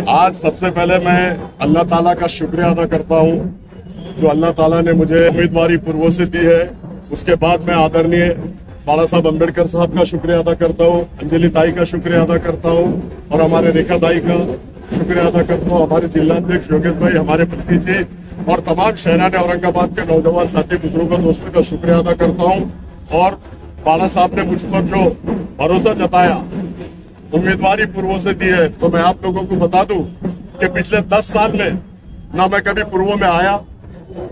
आज सबसे पहले मैं अल्लाह ताला का शुक्रिया अदा करता हूँ जो अल्लाह ताला ने मुझे उम्मीदवारी पूर्व से दी है। उसके बाद मैं आदरणीय बाला साहब अम्बेडकर साहब का शुक्रिया अदा करता हूँ, अंजलि ताई का शुक्रिया अदा करता हूँ और हमारे रेखा ताई का शुक्रिया अदा करता हूँ, हमारे जिलाध्यक्ष योगेश भाई, हमारे भतीजे और तमाम शहरान औरंगाबाद के नौजवान साथी बुजुर्गों दोस्तों का शुक्रिया अदा करता हूँ। और बाला साहब ने मुझ पर जो भरोसा जताया, उम्मीदवारी पूर्व से दी है, तो मैं आप लोगों को बता दूं कि पिछले 10 साल में ना मैं कभी पूर्व में आया,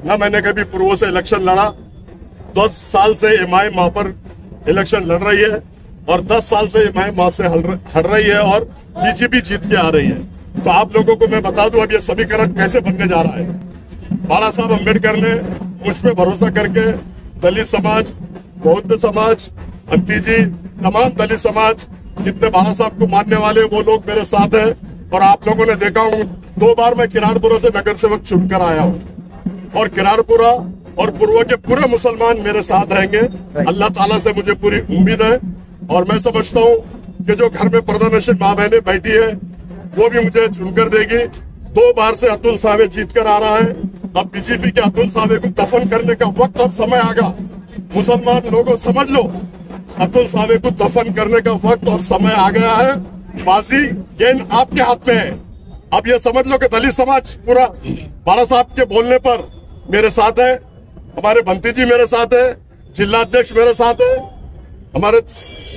ना मैंने कभी पूर्व से इलेक्शन लड़ा। 10 साल से एमआई वहां पर इलेक्शन लड़ रही है और 10 साल से एमआई वहां से हट रही है और बीजेपी जीत के आ रही है। तो आप लोगों को मैं बता दूं अब ये समीकरण कैसे बनने जा रहा है। बाला साहब अम्बेडकर ने मुझ पर भरोसा करके दलित समाज, बौद्ध समाज, भतीजी, तमाम दलित समाज जितने बाला साहब को मानने वाले वो लोग मेरे साथ हैं। और आप लोगों ने देखा हूं 2 बार मैं किराड़पुरा से नगर सेवक चुनकर आया हूं और किराड़पुरा और पूर्व के पूरे मुसलमान मेरे साथ रहेंगे। अल्लाह ताला से मुझे पूरी उम्मीद है और मैं समझता हूं कि जो घर में प्रधानमंत्री माँ बहने बैठी है वो भी मुझे चुनकर देगी। 2 बार से अतुल सावे जीत कर आ रहा है। अब बीजेपी के अतुल सावे को दफन करने का वक्त और समय आगा। मुसलमान लोगों समझ लो, अतुल सावे को दफन करने का वक्त और समय आ गया है। बाजी गेंद आपके हाथ में है। अब ये समझ लो कि दलित समाज पूरा बाला साहब के बोलने पर मेरे साथ है, हमारे भतीजी मेरे साथ है, जिलाध्यक्ष मेरे साथ है, हमारे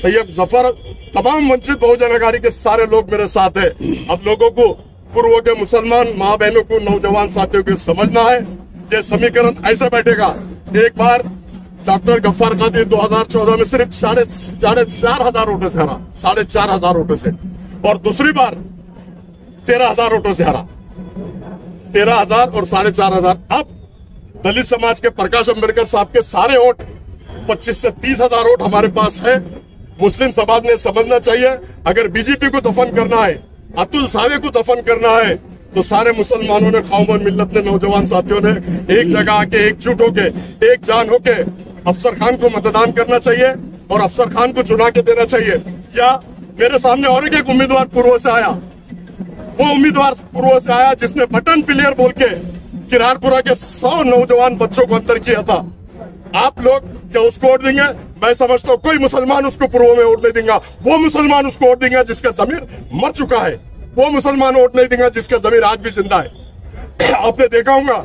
तैयब जफर, तमाम वंचित बहुजन अघाड़ी के सारे लोग मेरे साथ है। अब लोगों को, पूर्व के मुसलमान माँ बहनों को, नौजवान साथियों को समझना है कि समीकरण ऐसे बैठेगा। एक बार डॉक्टर गफ्फार कादिर 2014 में सिर्फ 4,500 वोटों से हरा, 4,500 वोटों से, और दूसरी बार 13,000 वोटों से हरा। 13,000 और 4,500। अब दलित समाज के प्रकाश अम्बेडकर साहब के सारे वोट 25 से 30,000 वोट हमारे पास है। मुस्लिम समाज ने समझना चाहिए, अगर बीजेपी को दफन करना है, अतुल सावे को दफन करना है, तो सारे मुसलमानों ने, कौम और मिल्लत ने, नौजवान साथियों ने एक जगह आके, एकजुट होके, एक जान होके अफसर खान को मतदान करना चाहिए और अफसर खान को चुना के देना चाहिए। क्या मेरे सामने और एक उम्मीदवार पूर्व से आया, वो उम्मीदवार पूर्व से आया जिसने बटन प्लेयर बोल के किराड़पुरा के 100 नौजवान बच्चों को अंदर किया था। आप लोग क्या उसको वोट देंगे? मैं समझता हूँ कोई मुसलमान उसको पूर्व में वोट नहीं देगा। वो मुसलमान उसको वोट देंगे जिसका जमीर मर चुका है। वो मुसलमान वोट नहीं देगा जिसका जमीर आज भी जिंदा है। आपने देखा होगा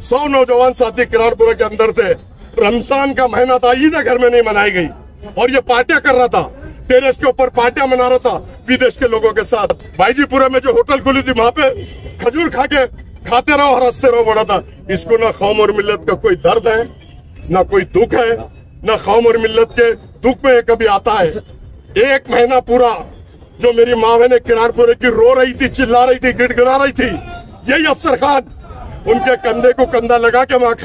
100 नौजवान साथी किराड़पुरा के अंदर थे। रमजान का महीना था, ईद घर में नहीं मनाई गई और ये पार्टियां कर रहा था, टेरेस के ऊपर पार्टियां मना रहा था विदेश के लोगों के साथ। भाईजीपुरा में जो होटल खुली थी वहां पे खजूर खाते रहो और हंसते रहो बोला था। इसको ना कौम और मिल्लत का कोई दर्द है, ना कोई दुख है, ना कौम और मिल्लत के दुख में कभी आता है। 1 महीना पूरा जो मेरी माँ बहने किराड़पुरे की रो रही थी, चिल्ला रही थी, गिड़गिड़ा रही थी, यही अफसर खान उनके कंधे को कंधा लगा के वहां